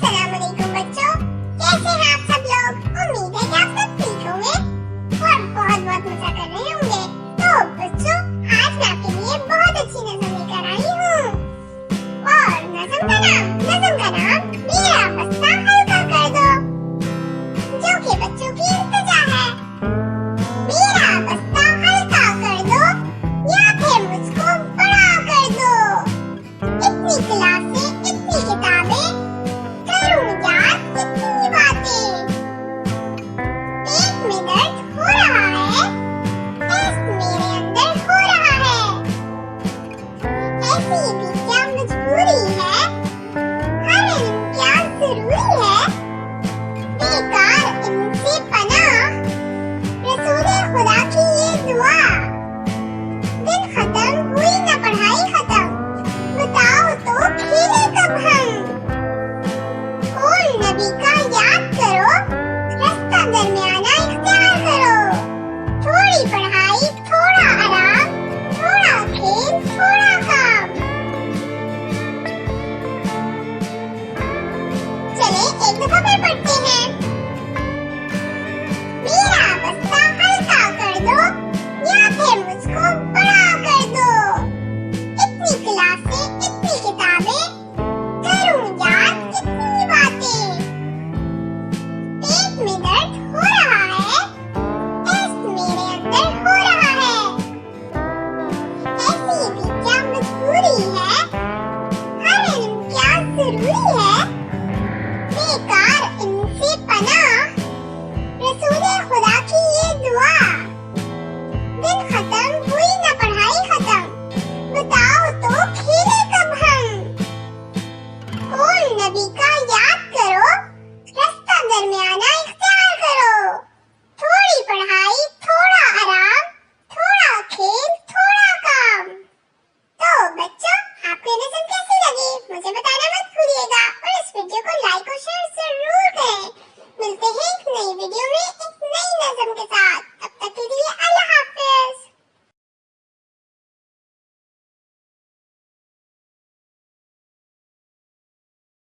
अस्सलामुअलैकुम बच्चों, कैसे हैं आप सब लोग। उम्मीद है कि आप सब ठीक होंगे और बहुत बहुत मजा कर रहे होंगे। तो बच्चों, आज मैं आपके लिए बहुत अच्छी नज़म लेकर आई हूँ और नज़म का नाम मेरा बस्ता हल्का कर दो, जो कि बच्चों की इल्तिजा है। मेरा बस्ता हल्का कर दो या फिर मुझको बड़ा कर दो। इतनी क्लासें, इतनी किताबें, करूं याद कितनी बातें। पेट में दर्द हो रहा है, टेस्ट मेरे अंदर हो रहा है। ऐसी भी क्या मजबूरी है, हर इम्तियाज जरूरी है। बेकार इनसे पनाह, रसूले खुदा की ये दुआ। दिन खत्म हुई ना पढ़ाई खत्म, बताओ तो खेले कब हम। कौन नबी का याद करो, रास्ता दरमियाना इख्तियार करो। थोड़ी पढ़ाई, थोड़ा आराम, थोड़ा खेल, थोड़ा काम। चले एक दफा फिर पढ़ते हैं।